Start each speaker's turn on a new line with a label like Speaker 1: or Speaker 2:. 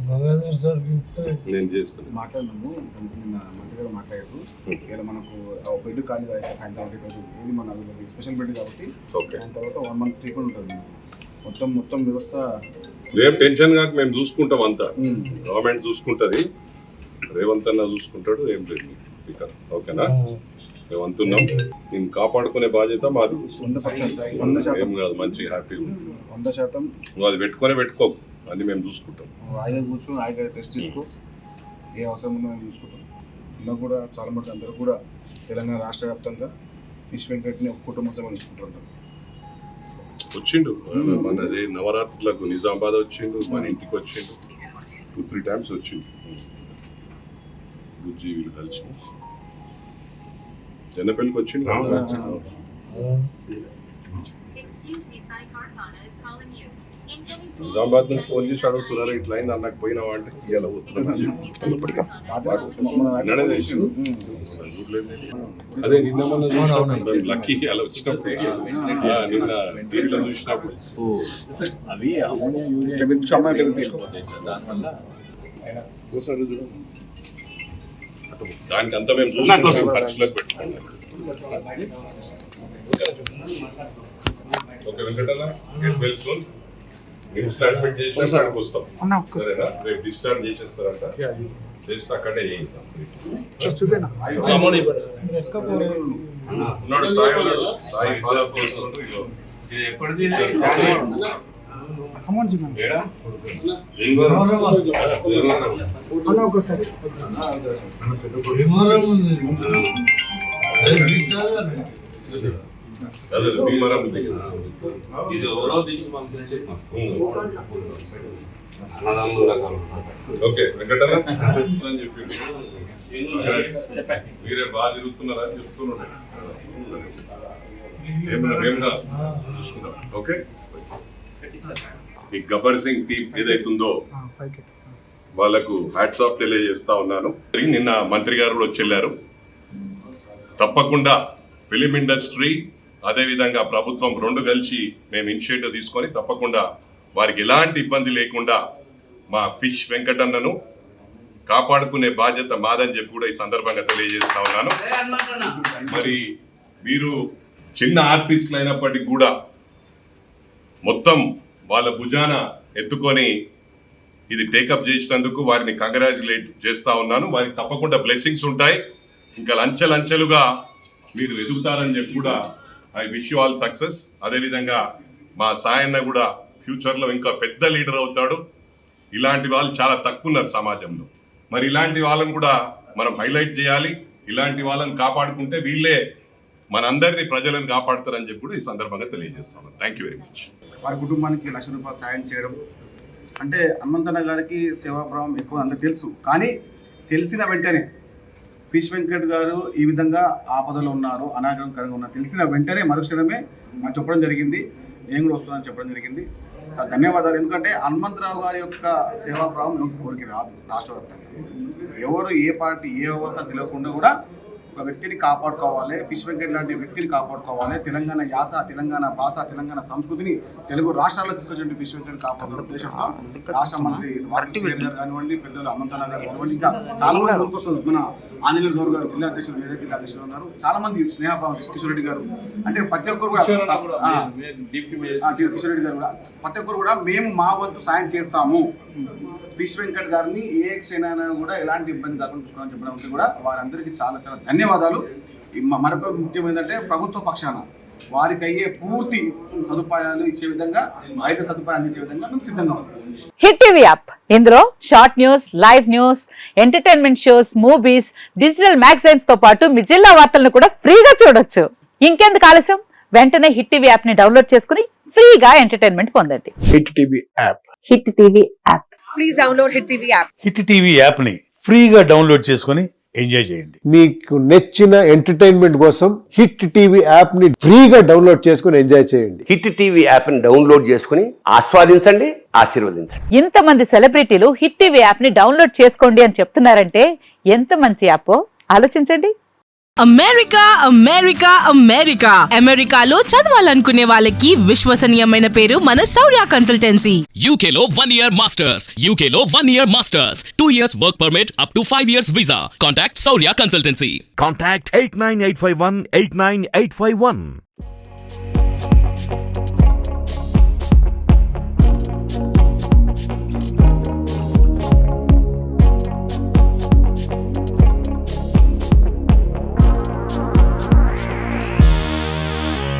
Speaker 1: Gangadhar sir
Speaker 2: నేను చేస్తాను
Speaker 3: మాట్లాడినాము మంత్రి గారు మాట్లాడారు. ఇక్కడ మనకు బెడ్ ఖాళీ సాయంత్రం ఇది మన స్పెషల్ బెడ్ కాబట్టి దాని తర్వాత 1 month ట్రీట్మెంట్ ఉంటుంది. మొత్తం వ్యవస్థ
Speaker 2: ఏం టెన్షన్ కాక మేము చూసుకుంటాం, అంతా గవర్నమెంట్ చూసుకుంటుంది, రేవంత్ అన్న చూసుకుంటాడు, ఏం లేదు స్పీకర్. ఓకేనా? మేము అంటున్నాం, నేను కాపాడుకునే బాధ్యత మాది.
Speaker 3: 100%
Speaker 2: ఏం కాదు, మంచి హ్యాపీ
Speaker 3: 100%
Speaker 2: నువ్వు అది పెట్టుకోకు, అన్ని మేము చూసుకుంటాం.
Speaker 3: హాయిగా కూర్చొని హాయిగా టెస్ట్ తీసుకో, ఏ అవసరం ఉందో మేము చూసుకుంటాం. ఇలా కూడా చాలా మంది అందరూ కూడా తెలంగాణ రాష్ట్ర వ్యాప్తంగా ఫిష్ వెంకట్ని ఒక కుటుంబ సభ్యులు చూసుకుంటుంటారు.
Speaker 2: వచ్చిండు మనది నవరాత్రులకు నిజామాబాద్ వచ్చిండు, మన ఇంటికి వచ్చిండు, 2-3 times వచ్చిండు. బుజ్జి వీళ్ళు కలిసి చెన్నపల్లికి వచ్చిండు. నిజామాబాద్ నుంచి ఫోన్ చేసి అడుగుతున్నారు, ఇట్లా అయింది అన్నకు పోయినావా అంటే ఇలా అదే నిన్న మొన్న లక్కీ అలా వచ్చినప్పుడు నిన్న టీవీలో చూసినప్పుడు దానికి అంతా మేము చూసినట్లు ఖర్చులకు పెట్టుకోండి. ఓకే వెంకటన్న, ఇన్స్టాల్మెంట్ చేసి అక్కడికి వస్తాం, సరేనా? రేపు డిశ్చార్జ్ చేసేస్తారంట, చేస్తే అక్కడే చేయిస్తాం. ఉన్నాడు సాయి, ఉన్నాడు సాయి ఫాలోఅప్ వస్తుండ్రు.
Speaker 4: ఇది ఎవరో తీసి
Speaker 2: ఓకే వెంకటన్న అని చెప్పి మీరే బాగా తిరుగుతున్నారా అని చెప్తున్నాడు. ఓకే, ఈ గబ్బర్ సింగ్ టీం ఏదైతుందో వాళ్ళకు హ్యాట్స్ ఆఫ్ తెలియజేస్తా ఉన్నాను. నిన్న మంత్రి గారు కూడా వచ్చి తప్పకుండా ఫిలిం ఇండస్ట్రీ అదేవిధంగా ప్రభుత్వం రెండు కలిసి మేము ఇనిషియేటివ్ తీసుకొని తప్పకుండా వారికి ఎలాంటి ఇబ్బంది లేకుండా మా ఫిష్ వెంకటన్నను కాపాడుకునే బాధ్యత మాదని చెప్పి కూడా ఈ సందర్భంగా తెలియజేస్తా ఉన్నాను. మరి మీరు చిన్న ఆర్టిస్టులు అయినప్పటికీ కూడా మొత్తం వాళ్ళ భుజాన ఎత్తుకొని ఇది టేకప్ చేసినందుకు వారిని కంగ్రాచులేట్ చేస్తా ఉన్నాను. వారికి తప్పకుండా బ్లెస్సింగ్స్ ఉంటాయి, ఇంకా లంచెలుగా మీరు ఎదుగుతారని చెప్పి కూడా I wish you all success. అదేవిధంగా మా సాయన్న కూడా ఫ్యూచర్లో ఇంకా పెద్ద లీడర్ అవుతాడు. ఇలాంటి వాళ్ళు చాలా తక్కువ ఉన్నారు సమాజంలో, మరి ఇలాంటి వాళ్ళని కూడా మనం హైలైట్ చేయాలి. ఇలాంటి వాళ్ళని కాపాడుకుంటే వీళ్ళే మనందరినీ ప్రజలను కాపాడుతారని చెప్పి కూడా ఈ సందర్భంగా తెలియజేస్తాను. Thank you very much.
Speaker 3: వారి కుటుంబానికి ₹1,00,000 సాయం చేయడం అంటే హనుమంతన్న గారికి సేవాభావం ఎక్కువ అందరికి తెలుసు, కానీ తెలిసిన వెంటనే ఫిష్ వెంకట్ గారు ఈ విధంగా ఆపదలో ఉన్నారు, అనారోగ్యకరంగా ఉన్నారు తెలిసిన వెంటనే మరుక్షణమే నాకు చెప్పడం జరిగింది, నేను కూడా వస్తున్నానని చెప్పడం జరిగింది. ధన్యవాదాలు. ఎందుకంటే హనుమంతరావు గారి యొక్క సేవాభావం ఎవరికి రాదు. రాష్ట్ర వ్యాప్తంగా ఎవరు ఏ పార్టీ ఏ వ్యవస్థ తెలియకుండా కూడా ఒక వ్యక్తిని కాపాడుకోవాలి, ఫిష్ వెంకట్ లాంటి వ్యక్తిని కాపాడుకోవాలి, తెలంగాణ యాస, తెలంగాణ భాష, తెలంగాణ సంస్కృతిని తెలుగు రాష్ట్రాల్లో తీసుకొచ్చిన ఫిష్ వెంకట్ కాపాడుతున్న ఉద్దేశంతో రాష్ట్ర మంత్రి గారు కానివ్వండి, పెద్దలు హనుమంతన్న గారు కానివ్వండి, ఇంకా చాలా మంది ముందుకొస్తుంది. మన ఆంజనేయ గౌడ్ గారు జిల్లా అధ్యక్షులు, వేరే జిల్లా అధ్యక్షులు ఉన్నారు, చాలా మంది స్నేహభావం, కిషోర్ రెడ్డి గారు, అంటే ప్రతి ఒక్కరు కూడా కిషోర్ రెడ్డి గారు కూడా ప్రతి ఒక్కరు కూడా మేము మా వంతు సాయం చేస్తాము. ఫిష్ వెంకట్ గారిని ఏ క్షణాన కూడా ఎలాంటి ఇబ్బంది కాకుండా చెప్పడం కూడా వారందరికీ చాలా చాలా ధన్యవాదాలు. మరొక ముఖ్యం ఏంటంటే ప్రభుత్వ పక్షాన వారికి అయ్యే పూర్తి సదుపాయాలు ఇచ్చే విధంగా, వైద్య సదుపాయాలు అందించే విధంగా మేము సిద్ధంగా ఉన్నాం.
Speaker 5: హిట్ టీవీ యాప్, ఇందులో short news, live news, entertainment shows, movies, digital magazines తో పాటు మీ జిల్లా వార్తలను కూడా ఫ్రీగా చూడొచ్చు. ఇంకెందుకు ఆలస్యం, వెంటనే హిట్ టీవీ యాప్ ని డౌన్లోడ్ చేసుకుని ఫ్రీగా ఎంటర్టైన్మెంట్ పొందండి.
Speaker 6: Hit TV app.
Speaker 5: Hit TV app.
Speaker 7: Please download hit TV app.
Speaker 6: Hit TV app ని ఫ్రీగా డౌన్లోడ్ చేసుకుని ఎంజాయ్ చేయండి.
Speaker 8: మీకు నచ్చిన ఎంటర్టైన్మెంట్ కోసం హిట్ టీవీ యాప్ ని ఫ్రీగా డౌన్లోడ్ చేసుకుని ఎంజాయ్ చేయండి.
Speaker 9: హిట్ టీవీ యాప్ ని డౌన్లోడ్ చేసుకుని ఆస్వాదించండి, ఆశీర్వదించండి.
Speaker 5: ఇంతమంది సెలబ్రిటీలు హిట్ టీవీ యాప్ ని డౌన్లోడ్ చేసుకోండి అని చెప్తున్నారంటే ఎంత మంచి యాప్ ఆలోచించండి.
Speaker 4: అమెరికా అమెరికా అమెరికా అమెరికాలో చదవాలనుకునే వాళ్ళకి విశ్వసనీయమైన పేరు మన శౌర్య కన్సల్టెన్సీ.
Speaker 10: UK లో 1 year masters. UK లో 1 year masters. 2 years work permit up to 5 years visa. Contact Saurya Consultancy.
Speaker 11: Contact 89851 89851.